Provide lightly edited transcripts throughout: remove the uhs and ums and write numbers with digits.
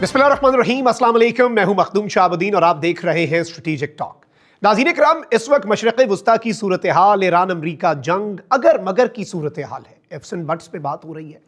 बिस्मिल्लाहिर्रहमानिर्रहीम, अस्सलाम वालेकुम। मैं हूं मखदूम शाहबुद्दीन और आप देख रहे हैं स्ट्रेटेजिक टॉक। नाज़रीन किराम, इस वक्त मशरिक़ वस्ता की सूरत हाल, ईरान अमरीका जंग अगर मगर की सूरत हाल है। एफ्स एंड बट्स पे बात हो रही है,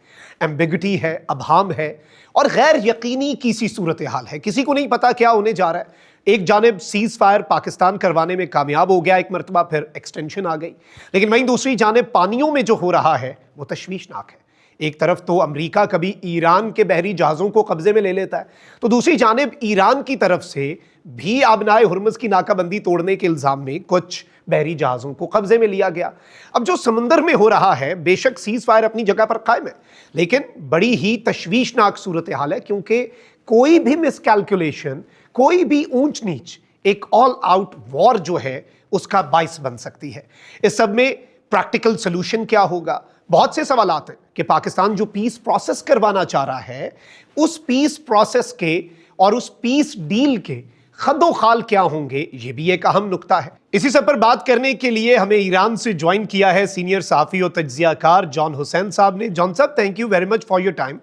एम्बिगिटी है, अबहाम है और गैर यकीनी की सी सूरत हाल है। किसी को नहीं पता क्या होने जा रहा है। एक जानिब सीज फायर पाकिस्तान करवाने में कामयाब हो गया, एक मरतबा फिर एक्सटेंशन आ गई, लेकिन वहीं दूसरी जानिब पानियों में जो हो रहा है वो तशवीशनाक है। एक तरफ तो अमेरिका कभी ईरान के बहरी जहाज़ों को कब्जे में ले लेता है, तो दूसरी जानिब ईरान की तरफ से भी आबनाए हुर्मुज़ की नाकाबंदी तोड़ने के इल्ज़ाम में कुछ बहरी जहाज़ों को कब्जे में लिया गया। अब जो समंदर में हो रहा है, बेशक सीज फायर अपनी जगह पर कायम है, लेकिन बड़ी ही तशवीशनाक सूरत हाल है, क्योंकि कोई भी मिसकैलकुलेशन, कोई भी ऊंच नीच एक ऑल आउट वॉर जो है उसका बाइस बन सकती है। इस सब में प्रैक्टिकल सोल्यूशन क्या होगा? बहुत से सवालात हैं कि पाकिस्तान जो पीस प्रोसेस करवाना चाह रहा है, उस पीस प्रोसेस के और उस पीस डील के खदो खाल क्या होंगे, ये भी एक अहम नुक्ता है। इसी सब पर बात करने के लिए हमें ईरान से ज्वाइन किया है सीनियर साफी और तज्जियाकार जॉन हुसैन साहब ने। जॉन साहब, thank you very much for your time.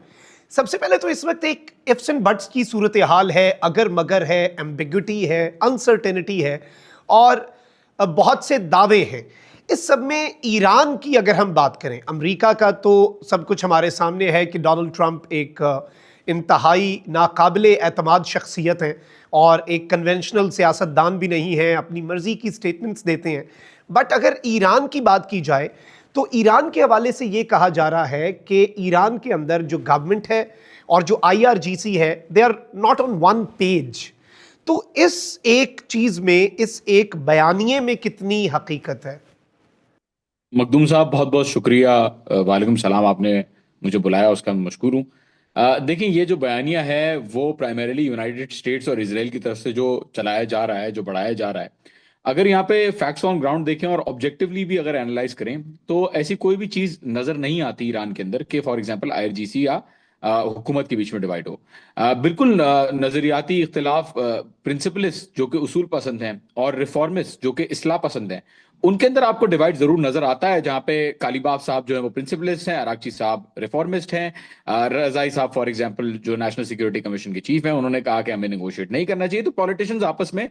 सबसे पहले तो इस वक्त एक इफ्स एंड बट्स की सूरत हाल है, अगर मगर है, एम्बिग्विटी है, अनसर्टेनिटी है और बहुत से दावे हैं। इस सब में ईरान की अगर हम बात करें, अमेरिका का तो सब कुछ हमारे सामने है कि डोनाल्ड ट्रंप एक इंतहाई नाकाबिले एतमाद शख्सियत हैं और एक कन्वेंशनल सियासतदान भी नहीं है, अपनी मर्जी की स्टेटमेंट्स देते हैं। बट अगर ईरान की बात की जाए तो ईरान के हवाले से ये कहा जा रहा है कि ईरान के अंदर जो गवर्नमेंट है और जो IRGC है, they are not on one page. तो इस एक चीज में, इस एक बयानिए में कितनी हकीकत है? मखदूम साहब, बहुत बहुत शुक्रिया। वालेकुम सलाम। आपने मुझे बुलाया, उसका मैं मशकूर हूँ। देखिए, ये जो बयानिया है वो प्राइमरीली यूनाइटेड स्टेट्स और इसराइल की तरफ से जो चलाया जा रहा है, जो बढ़ाया जा रहा है। अगर यहाँ पे फैक्ट्स ऑन ग्राउंड देखें और ऑब्जेक्टिवली भी अगर एनालाइज करें तो ऐसी कोई भी चीज़ नज़र नहीं आती ईरान के अंदर कि फॉर एग्जांपल IRGC या हुकूमत के बीच में डिवाइड हो। बिल्कुल नज़रियाती इख्तिलाफ, प्रिंसिपलिस्ट जो कि उसूल पसंद हैं और रिफॉर्मिस्ट जो कि इस्लाह पसंद हैं, उनके अंदर आपको डिवाइड जरूर नजर आता है। जहां पे कालीबाफ साहब जो है वो प्रिंसिपलिस्ट हैं, अरागची साहब रिफॉर्मिस्ट हैं, रजाई साहब फॉर एग्जांपल जो नेशनल सिक्योरिटी कमीशन के चीफ हैं, उन्होंने कहा कि हमें नेगोशिएट नहीं करना चाहिए। तो पॉलिटिशियंस आपस में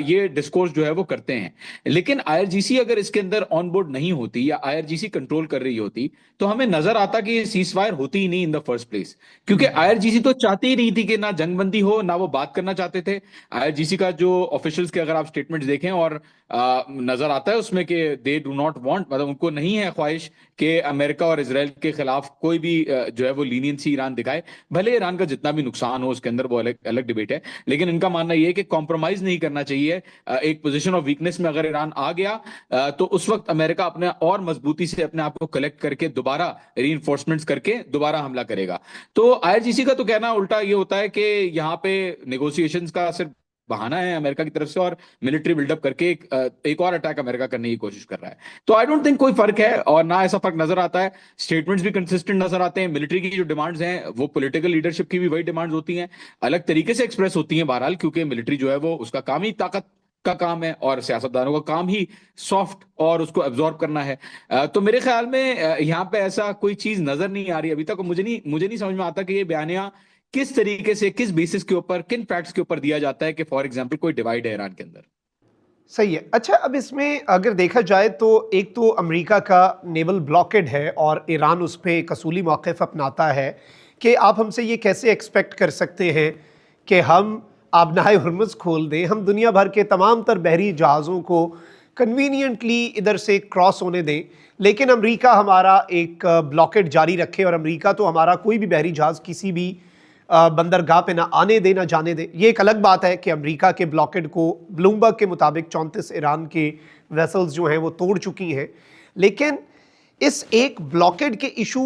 ये डिस्कोर्स जो है वो करते हैं। लेकिन IRGC अगर इसके अंदर ऑन बोर्ड नहीं होती या IRGC कंट्रोल कर रही होती तो हमें नजर आता कि ये सीज फायर होती ही नहीं इन द फर्स्ट प्लेस। क्योंकि IRGC तो चाहती ही नहीं थी कि ना जंगबंदी हो, ना वो बात करना चाहते थे। IRGC का जो ऑफिशियल्स के अगर आप स्टेटमेंट्स देखें और नजर आता है उसमें कि दे डू नॉट वांट, मतलब उनको नहीं है ख्वाहिश कि अमेरिका और इसराइल के खिलाफ कोई भी जो है वो लीनियंसी ईरान दिखाए। भले ईरान का जितना भी नुकसान हो उसके अंदर वो अलग अलग डिबेट है, लेकिन इनका मानना यह है कि कॉम्प्रोमाइज नहीं करना चाहिए। एक पोजीशन ऑफ वीकनेस में अगर ईरान आ गया तो उस वक्त अमेरिका अपने और मजबूती से अपने आप को कलेक्ट करके दोबारा री करके दोबारा हमला करेगा। तो IRGC का तो कहना उल्टा ये होता है कि यहाँ पे नेगोशिएशंस का सिर्फ बहाना है अमेरिका की तरफ से, और मिलिट्री बिल्डअप करके एक और अटैक अमेरिका करने की कोशिश कर रहा है। तो आई डोंट थिंक कोई फर्क है, और ना ऐसा फर्क नजर आता है। स्टेटमेंट्स भी कंसिस्टेंट नजर आते हैं। मिलिट्री की जो डिमांड्स हैं वो पॉलिटिकल लीडरशिप की भी वही डिमांड्स होती हैं, अलग तरीके से एक्सप्रेस होती हैं बहरहाल, क्योंकि मिलिट्री जो है वो उसका काम ही ताकत का काम है और सियासतदानों का काम ही सॉफ्ट और उसको एब्जॉर्ब करना है। तो मेरे ख्याल में यहाँ पे ऐसा कोई चीज नजर नहीं आ रही अभी तक। मुझे नहीं समझ में आता कि ये बयानिया किस तरीके से, किस बेसिस के ऊपर, किन फैक्ट्स के ऊपर दिया जाता है कि फॉर एग्जांपल कोई डिवाइड है ईरान के अंदर। सही है। अच्छा, अब इसमें अगर देखा जाए तो एक तो अमेरिका का नेवल ब्लॉकेड है और ईरान उस पर एक असूली मौक़िफ़ अपनाता है कि आप हमसे ये कैसे एक्सपेक्ट कर सकते हैं कि हम आबनाए हुर्मुज़ खोल दें, हम दुनिया भर के तमाम तर बहरी जहाज़ों को कन्वीनियंटली इधर से क्रॉस होने दें, लेकिन अमेरिका हमारा एक ब्लॉकेड जारी रखे और अमेरिका तो हमारा कोई भी बहरी जहाज़ किसी भी बंदरगाह पे ना आने दे ना जाने दे। ये एक अलग बात है कि अमेरिका के ब्लॉकेड को ब्लूमबर्ग के मुताबिक 34 ईरान के वेसल्स जो हैं वो तोड़ चुकी हैं। लेकिन इस एक ब्लॉकेड के इशू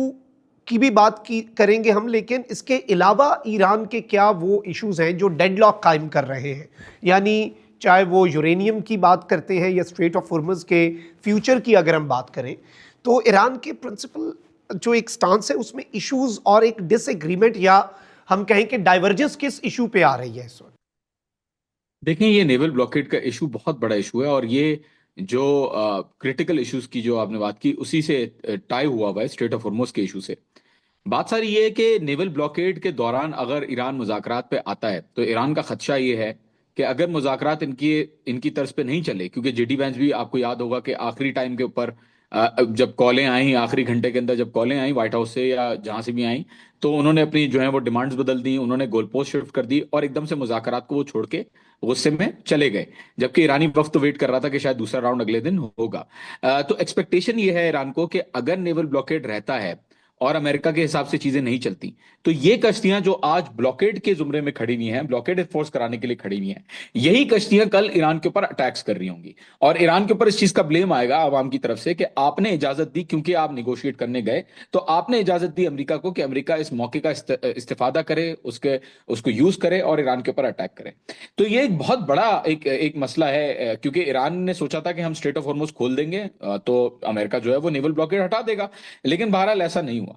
की भी बात की करेंगे हम, लेकिन इसके अलावा ईरान के क्या वो इश्यूज हैं जो डेडलॉक कायम कर रहे हैं? यानी चाहे वो यूरेनियम की बात करते हैं या स्ट्रेट ऑफ हुर्मुज़ के फ्यूचर की अगर हम बात करें, तो ईरान के प्रिंसिपल जो एक स्टांस है उसमें इश्यूज और एक डिसएग्रीमेंट या हम कहें कि डाइवर्जेंस किस इशू पे आ रही है इस वक्त? देखें, ये नेवल ब्लॉकेट का इशू बहुत बड़ा इशू है, और ये जो क्रिटिकल इश्यूज की जो आपने बात की उसी से टाई हुआ हुआ है, स्ट्रेट ऑफ हॉर्मुज़ के इशू से। बात सारी ये है कि नेवल ब्लॉकेड के दौरान अगर ईरान मुज़ाकरात पे आता है तो ईरान का खदशा ये है कि अगर मुज़ाकरात इनकी इनकी तर्ज पे नहीं चले, क्योंकि जेडी वैंस भी आपको याद होगा कि आखिरी टाइम के ऊपर जब कॉलें आई, आखिरी घंटे के अंदर जब कॉलें आई व्हाइट हाउस से या जहां से भी आई, तो उन्होंने अपनी जो है वो डिमांड्स बदल दी, उन्होंने गोल पोस्ट शिफ्ट कर दी और एकदम से मुज़ाकरात को वो छोड़ के गुस्से में चले गए। जबकि ईरानी वक्त तो वेट कर रहा था कि शायद दूसरा राउंड अगले दिन होगा। तो एक्सपेक्टेशन ये है ईरान को कि अगर नेवल ब्लॉकेड रहता है और अमेरिका के हिसाब से चीजें नहीं चलती, तो ये कश्तियां जो आज ब्लॉकेड के जुमरे में खड़ी हुई हैं, ब्लॉकेड एनफोर्स कराने के लिए खड़ी हुई हैं, यही कश्तियां कल ईरान के ऊपर अटैक्स कर रही होंगी और ईरान के ऊपर इस चीज का ब्लेम आएगा आवाम की तरफ से कि आपने इजाजत दी, क्योंकि आप निगोशिएट करने गए तो आपने इजाजत दी अमेरिका को कि अमेरिका इस मौके का इस्तेफादा करे, उसके उसको यूज करे और ईरान के ऊपर अटैक करे। तो ये एक बहुत बड़ा एक एक मसला है, क्योंकि ईरान ने सोचा था कि हम स्ट्रेट ऑफ हॉर्मुज खोल देंगे तो अमेरिका जो है वो नेवल ब्लॉकेड हटा देगा, लेकिन बहरहाल ऐसा नहीं हुआ।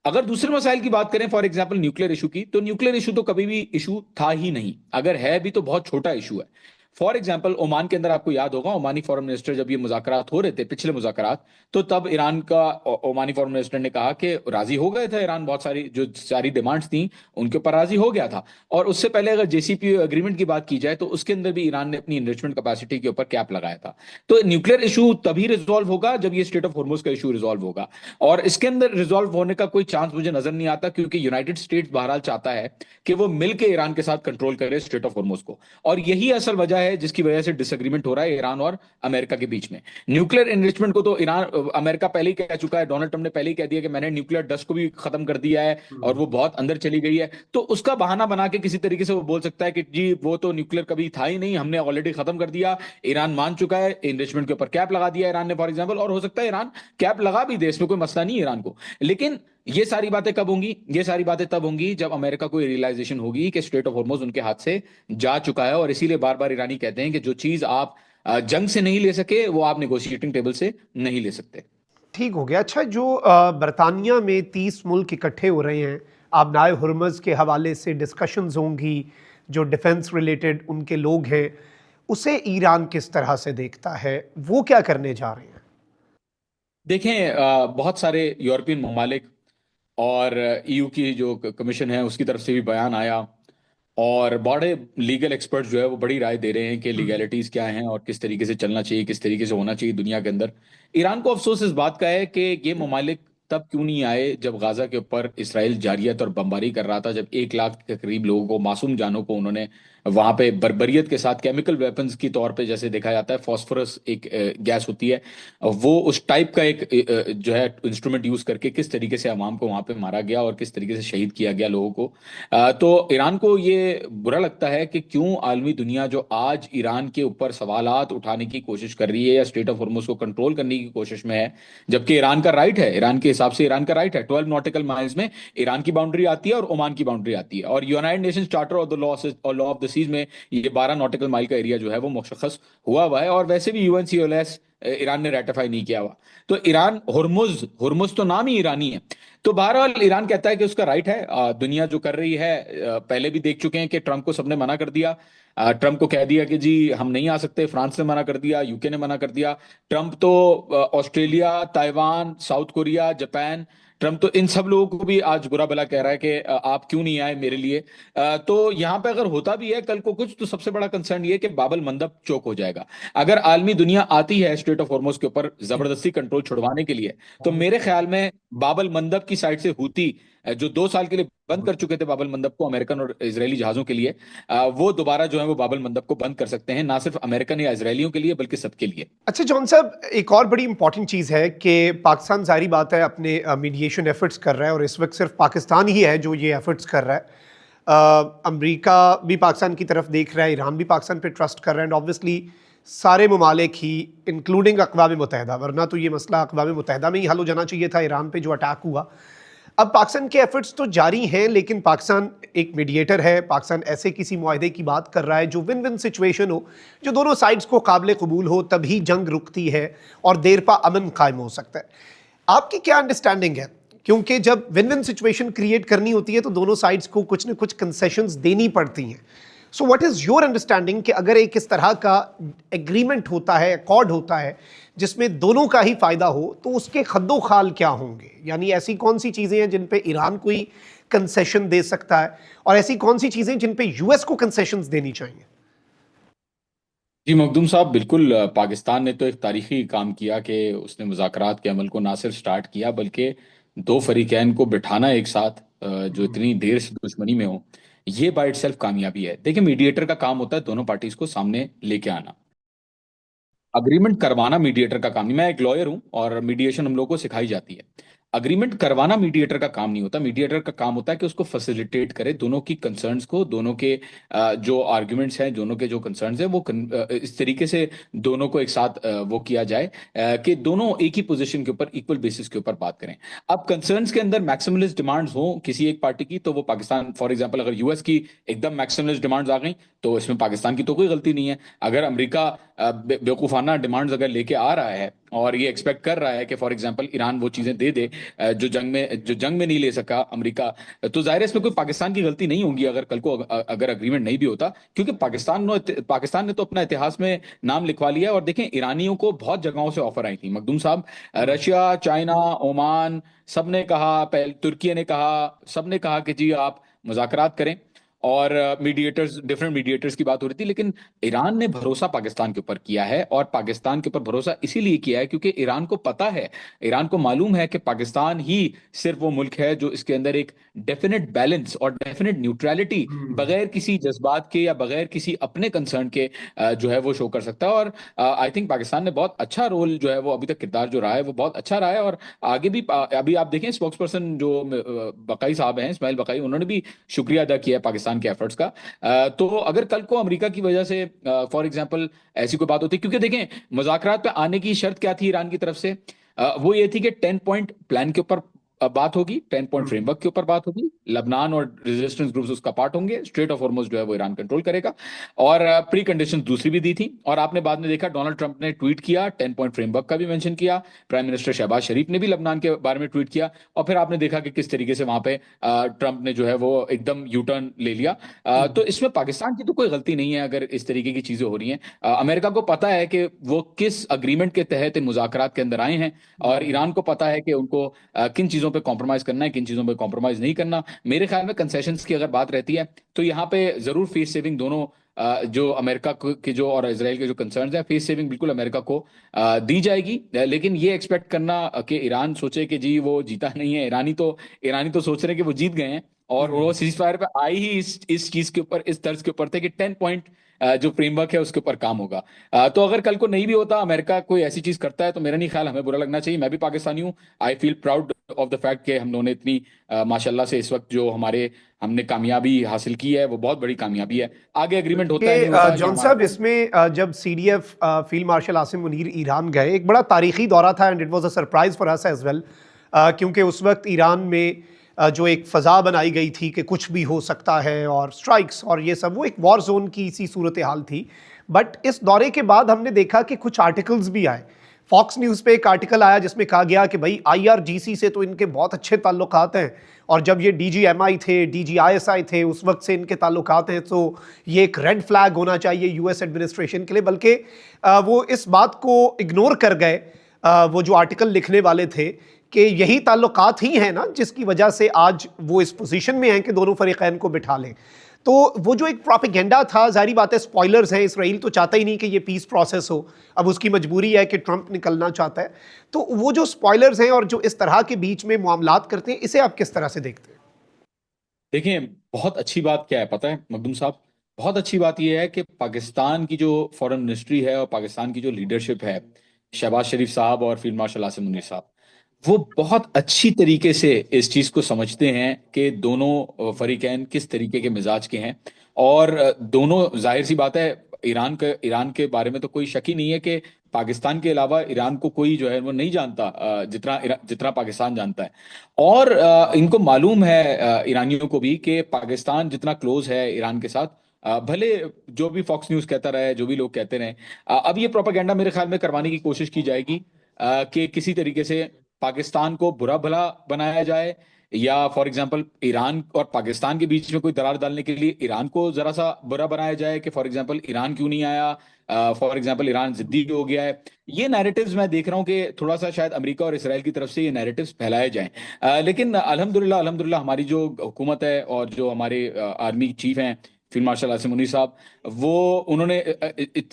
अगर दूसरे मसाइल की बात करें, फॉर एग्जांपल न्यूक्लियर इशू की, तो न्यूक्लियर इशू तो कभी भी इशू था ही नहीं, अगर है भी तो बहुत छोटा इशू है। फॉर एग्जांपल ओमान के अंदर आपको याद होगा, ओमानी फॉरेन मिनिस्टर जब ये मुज़ाकरात हो रहे थे, पिछले मुज़ाकरात, तो तब ईरान का ओमानी फॉरेन मिनिस्टर ने कहा कि राजी हो गए थे ईरान, बहुत सारी जो सारी डिमांड्स थी उनके ऊपर राजी हो गया था। और उससे पहले अगर जेसीपी एग्रीमेंट की बात की जाए तो उसके अंदर भी ईरान ने अपनी इनरिचमेंट कैपेसिटी के ऊपर कैप लगाया था। तो न्यूक्लियर इशू तभी रिजॉल्व होगा जब ये स्टेट ऑफ हॉर्मुज का इशू रिजॉल्व होगा, और इसके अंदर रिजॉल्व होने का कोई चांस मुझे नजर नहीं आता, क्योंकि यूनाइटेड स्टेट्स बहरहाल चाहता है कि वो मिलकर ईरान के साथ कंट्रोल करे स्टेट ऑफ हॉर्मुज को, और यही असल वजह है जिसकी वजह से डिसएग्रीमेंट हो रहा है ईरान और अमेरिका के बीच में। न्यूक्लियर एनरिचमेंट को तो ईरान अमेरिका पहले ही कह चुका है, डोनाल्ड ट्रंप ने पहले ही कह दिया कि मैंने न्यूक्लियर डस्ट को भी खत्म कर दिया है और वो बहुत अंदर चली गई है। तो उसका बहाना बना के किसी तरीके से वो बोल सकता है कि जी वो तो न्यूक्लियर कभी था ही नहीं, हमने ऑलरेडी खत्म कर दिया, ईरान मान चुका है, एनरिचमेंट के ऊपर कैप लगा दिया ईरान ने फॉर एग्जाम्पल, और हो सकता है ईरान कैप लगा भी दे, इसमें कोई मसला नहीं है ईरान को। लेकिन ये सारी बातें कब होंगी? ये सारी बातें तब होंगी जब अमेरिका को रियलाइजेशन होगी कि स्ट्रेट ऑफ हॉर्मुज उनके हाथ से जा चुका है, और इसीलिए बार बार ईरानी कहते हैं कि जो चीज आप जंग से नहीं ले सके वो आप नेगोशिएटिंग टेबल से नहीं ले सकते। ठीक हो गया। अच्छा, जो बरतानिया में 30 मुल्क इकट्ठे हो रहे हैं, आबनाए हुर्मुज़ के हवाले से डिस्कशंस होंगी, जो डिफेंस रिलेटेड उनके लोग हैं, उसे ईरान किस तरह से देखता है, वो क्या करने जा रहे हैं? देखें, बहुत सारे यूरोपियन ममालिक और ईयू की जो कमीशन है उसकी तरफ से भी बयान आया, और बड़े लीगल एक्सपर्ट्स जो है वो बड़ी राय दे रहे हैं कि लीगैलिटीज क्या हैं और किस तरीके से चलना चाहिए, किस तरीके से होना चाहिए दुनिया के अंदर। ईरान को अफसोस इस बात का है कि ये ममालिक तब क्यों नहीं आए जब गाजा के ऊपर इसराइल जारियत और बमबारी कर रहा था, जब 1 लाख के करीब लोगों को, मासूम जानों को उन्होंने वहां पे बर्बरियत के साथ केमिकल वेपन्स की तौर पे, जैसे देखा जाता है फॉस्फोरस एक गैस होती है, वो उस टाइप का एक जो है इंस्ट्रूमेंट यूज करके किस तरीके से अवाम को वहां पे मारा गया और किस तरीके से शहीद किया गया लोगों को। तो ईरान को ये बुरा लगता है कि क्यों आलमी दुनिया जो आज ईरान के ऊपर सवालात उठाने की कोशिश कर रही है या स्टेट ऑफ हॉर्मुज को कंट्रोल करने की कोशिश में है, जबकि ईरान का राइट है, ईरान के हिसाब से ईरान का राइट है, 12 नॉटिकल माइल्स में ईरान की बाउंड्री आती है और ओमान की बाउंड्री आती है, और United Nations charter of the law of the seas में ये 12 नॉटिकल माइल का एरिया जो है वो मुशख्खस हुआ है, और वैसे भी यूएनसीओएलएस ईरान ने रेटिफाई नहीं किया हुआ। तो ईरान हुर्मुज, हुर्मुज तो नाम ही ईरानी है। तो बहरहाल ईरान कहता है कि उसका राइट है, दुनिया जो कर रही है, पहले भी देख चुके हैं कि ट्रंप को सबने मना कर दिया, ट्रंप को कह दिया कि जी हम नहीं आ सकते, फ्रांस ने मना कर दिया, यूके ने मना कर दिया, ट्रंप तो Australia, Taiwan, south Korea, Japan, Trump तो इन सब लोगों को भी आज बुरा भला कह रहा है कि आप क्यों नहीं आए मेरे लिए। तो यहाँ पे अगर होता भी है कल को कुछ, तो सबसे बड़ा कंसर्न ये है कि बाबल मंदब चौक हो जाएगा। अगर आलमी दुनिया आती है स्ट्रेट ऑफ हॉर्मुज के ऊपर जबरदस्ती कंट्रोल छुड़वाने के लिए, तो मेरे ख्याल में बाबल मंदब की साइड से हूती, जो 2 साल के लिए बंद कर चुके थे बाबल मंदब को अमेरिकन और इजरायली जहाजों के लिए, वो दोबारा जो है वो बाबल मंदब को बंद कर सकते हैं, ना सिर्फ अमेरिकन या इजरायलियों के लिए बल्कि सबके लिए। अच्छा जॉन साहब, एक और बड़ी इंपॉर्टेंट चीज़ है कि पाकिस्तान, जारी बात है, अपने मीडिएशन एफर्ट्स कर रहा है, और इस वक्त सिर्फ पाकिस्तान ही है जो ये एफर्ट्स कर रहा है। अमेरिका भी पाकिस्तान की तरफ देख रहा है, ईरान भी पाकिस्तान पे ट्रस्ट कर रहा है, एंड ऑब्वियसली सारे ममालिक ही, इंक्लूडिंग अक़वाम मुत्तहिदा, वरना तो ये मसला अक़वाम मुत्तहिदा में ही हल हो जाना चाहिए था ईरान पे जो अटैक हुआ। अब पाकिस्तान के एफर्ट्स तो जारी हैं, लेकिन पाकिस्तान एक मीडिएटर है, पाकिस्तान ऐसे किसी मुआहदे की बात कर रहा है जो विन विन सिचुएशन हो, जो दोनों साइड्स को काबिल कबूल हो, तभी जंग रुकती है और देर पा अमन कायम हो सकता है। आपकी क्या अंडरस्टैंडिंग है? क्योंकि जब विन विन सिचुएशन क्रिएट करनी होती है तो दोनों साइड्स को कुछ न कुछ कंसेशंस देनी पड़ती हैं, so what is your understanding कि अगर एक इस तरह का एग्रीमेंट होता है, अकॉर्ड होता है, जिसमें दोनों का ही फायदा हो, तो उसके खद्दो खाल क्या होंगे? यानी ऐसी कौन सी चीजें हैं जिन पे ईरान कोई कंसेशन दे सकता है, और ऐसी कौन सी चीजें जिन पे यूएस को कंसेशंस देनी चाहिए? जी मखदूम साहब, बिल्कुल। पाकिस्तान ने तो एक तारीखी काम किया कि उसने मुज़ाकरात के अमल को ना सिर्फ स्टार्ट किया, बल्कि दो फरीकैन को बिठाना एक साथ, जो इतनी देर से दुश्मनी में हो, ये बाय इटसेल्फ कामयाबी है। देखिए, मीडिएटर का काम होता है दोनों पार्टीज को सामने लेके आना। अग्रीमेंट करवाना मीडिएटर का काम नहीं। मैं एक लॉयर हूं और मीडिएशन हम लोगों को सिखाई जाती है। अग्रीमेंट करवाना मीडिएटर का काम नहीं होता। मीडिएटर का काम होता है कि उसको फैसिलिटेट करे, दोनों की कंसर्न्स को, दोनों के जो आर्ग्यूमेंट्स हैं, दोनों के जो कंसर्न्स हैं, वो इस तरीके से दोनों को एक साथ वो किया जाए कि दोनों एक ही पोजीशन के ऊपर, इक्वल बेसिस के ऊपर बात करें। अब कंसर्न्स के अंदर मैक्सिमलिस्ट डिमांड्स हो किसी एक पार्टी की, तो वो पाकिस्तान, फॉर एग्जाम्पल अगर यूएस की एकदम मैक्सिमलिस्ट डिमांड्स आ गई, तो इसमें पाकिस्तान की तो कोई गलती नहीं है। अगर अमेरिका बेवकूफाना डिमांड्स अगर लेके आ रहा है और ये एक्सपेक्ट कर रहा है कि फॉर एग्जांपल ईरान वो चीजें दे दे जो जंग में नहीं ले सका अमेरिका, तो जाहिर है इसमें कोई पाकिस्तान की गलती नहीं होगी अगर कल को अगर अग्रीमेंट नहीं भी होता, क्योंकि पाकिस्तान ने तो अपना इतिहास में नाम लिखवा लिया है। और देखें, ईरानियों को बहुत जगहों से ऑफर आई थी मखदूम साहब, रशिया, चाइना, ओमान, सबने कहा, पहले तुर्की ने कहा, सबने कहा कि जी आप मुज़ाकरात करें। और मीडिएटर्स, डिफरेंट मीडिएटर्स की बात हो रही थी, लेकिन ईरान ने भरोसा पाकिस्तान के ऊपर किया है। और पाकिस्तान के ऊपर भरोसा इसीलिए किया है क्योंकि ईरान को पता है, ईरान को मालूम है कि पाकिस्तान ही सिर्फ वो मुल्क है जो इसके अंदर एक डेफिनेट बैलेंस और डेफिनेट न्यूट्रलिटी, बगैर किसी जज्बात के या बगैर किसी अपने कंसर्न के जो है वो शो कर सकता है। और आई थिंक पाकिस्तान ने बहुत अच्छा रोल जो है वो अभी तक किरदार जो रहा है वो बहुत अच्छा रहा है। और आगे भी अभी आप देखें, स्पोक्स पर्सन जो बकाई साहब हैं, इस्माइल बकाई, उन्होंने भी शुक्रिया अदा किया है पाकिस्तान के एफर्ट्स का। तो अगर कल को अमेरिका की वजह से फॉर एग्जांपल ऐसी कोई बात होती, क्योंकि देखें मुज़ाकरात पे आने की शर्त क्या थी ईरान की तरफ से, वो ये थी कि 10 पॉइंट प्लान के ऊपर बात होगी, 10 पॉइंट फ्रेमवर्क के ऊपर बात होगी, लबनान और रेजिस्टेंस ग्रुप्स उसका पार्ट होंगे, स्ट्रेट ऑफ हॉर्मुज जो है वो ईरान कंट्रोल करेगा। और प्री कंडीशन दूसरी भी दी थी। और आपने बाद में देखा डोनाल्ड ट्रंप ने ट्वीट किया, 10 पॉइंट फ्रेमवर्क का भी मेंशन किया, प्राइम मिनिस्टर शहबाज शरीफ ने भी लबनान के बारे में ट्वीट किया, और फिर आपने देखा कि किस तरीके से वहां पे ट्रंप ने जो है वो एकदम यू टर्न ले लिया। तो इसमें पाकिस्तान की तो कोई गलती नहीं है अगर इस तरीके की चीजें हो रही हैं। अमेरिका को पता है कि वो किस अग्रीमेंट के तहत इन मुज़ाकरात के अंदर आए हैं, और ईरान को पता है कि उनको किन चीजों पे कॉम्प्रोमाइज करना है, किन चीजों पे कॉम्प्रोमाइज नहीं करना। मेरे ख्याल में कंसेशंस की अगर बात रहती है तो यहाँ पे जरूर फेस सेविंग दोनों जो अमेरिका के जो और इसराइल के जो कंसर्न्स हैं, फेस सेविंग बिल्कुल अमेरिका को दी जाएगी। लेकिन ये एक्सपेक्ट करना कि ईरान सोचे कि जी वो जीता नहीं है, ईरानी तो सोच रहे हैं कि वो जीत गए हैं। और वो सीज फायर पे आई ही इस चीज के ऊपर, इस तर्ज के ऊपर थे कि 10 पॉइंट जो फ्रेमवर्क है उसके ऊपर काम होगा। तो अगर कल को नहीं भी होता, अमेरिका कोई ऐसी चीज करता है, तो मेरा नहीं ख्याल हमें बुरा लगना चाहिए। मैं भी पाकिस्तानी हूँ। I feel proud of the fact कि हम लोगों ने इतनी माशाल्लाह से इस वक्त जो हमने कामयाबी हासिल की है वो बहुत बड़ी कामयाबी है। आगे एग्रीमेंट होता है नहीं कि होता ये जॉन हमारा साहब, इसमें जब CDF field marshal Asim Munir Iran गए, एक बड़ा तारीखी दौरा था, and it was a surprise for us as well, क्योंकि उस वक्त ईरान में जो एक फ़ज़ा बनाई गई थी कि कुछ भी हो सकता है, और स्ट्राइक्स और ये सब, वो एक वॉर जोन की सी सूरत हाल थी। बट इस दौरे के बाद हमने देखा कि कुछ आर्टिकल्स भी आए। फॉक्स न्यूज़ पे एक आर्टिकल आया जिसमें कहा गया कि भाई आईआरजीसी से तो इनके बहुत अच्छे ताल्लुकात हैं, और जब ये डीजीएमआई थे, डीजीआईएसआई थे, उस वक्त से इनके ताल्लुकात हैं, तो ये एक रेड फ्लैग होना चाहिए यूएस एडमिनिस्ट्रेशन के लिए। बल्कि वो इस बात को इग्नोर कर गए, वो जो आर्टिकल लिखने वाले थे, कि यही ताल्लुकात ही हैं ना जिसकी वजह से आज वो इस पोजीशन में हैं कि दोनों फरीकैन को बिठा लें। तो वो जो एक प्रोपेगेंडा था, जाहिर बात है स्पॉयलर्स हैं, इसराइल तो चाहता ही नहीं कि ये पीस प्रोसेस हो, अब उसकी मजबूरी है कि ट्रंप निकलना चाहता है। तो वो जो स्पॉयलर्स हैं और जो इस तरह के बीच में मामलात करते हैं, इसे आप किस तरह से देखते हैं? देखिए, बहुत अच्छी बात क्या है पता है मखदूम साहब? बहुत अच्छी बात यह है कि पाकिस्तान की जो फॉरेन मिनिस्ट्री है और पाकिस्तान की जो लीडरशिप है, शहबाज शरीफ साहब और फील्ड मार्शल आसिम मुनीर साहब, वो बहुत अच्छी तरीके से इस चीज को समझते हैं कि दोनों फरीकैन किस तरीके के मिजाज के हैं। और दोनों, जाहिर सी बात है, ईरान के बारे में तो कोई शक ही नहीं है कि पाकिस्तान के अलावा ईरान को कोई जो है वो नहीं जानता जितना पाकिस्तान जानता है। और इनको मालूम है, ईरानियों को भी, कि पाकिस्तान जितना क्लोज है ईरान के साथ, भले जो भी फॉक्स न्यूज कहता रहे, जो भी लोग कहते रहे, अब ये प्रोपागेंडा मेरे ख्याल में करवाने की कोशिश की जाएगी कि किसी तरीके से पाकिस्तान को बुरा भला बनाया जाए, या फॉर एग्जांपल ईरान और पाकिस्तान के बीच में कोई दरार डालने के लिए ईरान को जरा सा बुरा बनाया जाए कि फॉर एग्जांपल ईरान क्यों नहीं आया, फॉर एग्जांपल ईरान जिद्दी हो गया है। ये नैरेटिव्स मैं देख रहा हूँ कि थोड़ा सा शायद अमेरिका और इसराइल की तरफ से ये नैरेटिव्स फैलाए जाएं। लेकिन अल्हम्दुलिल्लाह अल्हम्दुलिल्लाह हमारी जो हुकूमत है और जो हमारे आर्मी चीफ हैं फील्ड मार्शल आसिम मुनीर साहब, वो उन्होंने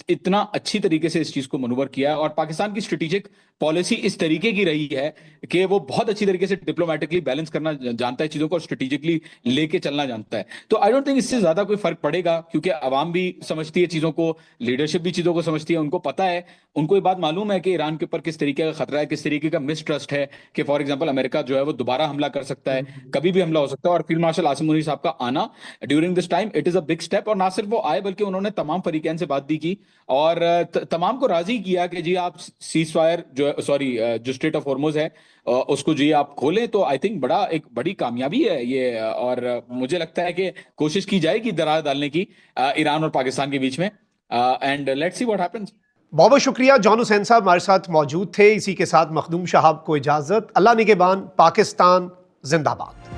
इतना अच्छी तरीके से इस चीज को मनूवर किया है। और पाकिस्तान की स्ट्रेटेजिक पॉलिसी इस तरीके की रही है कि वो बहुत अच्छी तरीके से डिप्लोमेटिकली बैलेंस करना जानता है चीजों को और स्ट्रेटेजिकली लेके चलना जानता है। तो आई डोंट थिंक इससे ज्यादा कोई फर्क पड़ेगा, क्योंकि आवाम भी समझती है चीजों को, लीडरशिप भी चीजों को समझती है, उनको पता है, उनको ये बात मालूम है कि ईरान के ऊपर किस तरीके का खतरा है, किस तरीके का मिसट्रस्ट है कि फॉर एग्जाम्पल अमेरिका जो है वो दोबारा हमला कर सकता है, कभी भी हमला हो सकता है। और फील्ड मार्शल आसिम मुनीर साहब का आना during this time it is a big step. और ना सिर्फ वो आए बल्कि उन्होंने तमाम फरीकैन से बात भी की और तमाम को राजी किया कि जी आप सीज फायर जो सॉरी जो स्ट्रेट ऑफ हॉर्मुज है उसको जी आप खोलें। तो आई थिंक एक बड़ी कामयाबी है ये। और मुझे लगता है कि कोशिश की जाएगी दरार डालने की ईरान और पाकिस्तान के बीच में। And let's see what happens. बहुत बहुत शुक्रिया। जॉन हुसैन साहब हमारे साथ मौजूद थे। इसी के साहब मखदूम शहाब को इजाजत। अल्लाह निगहबान। पाकिस्तान जिंदाबाद।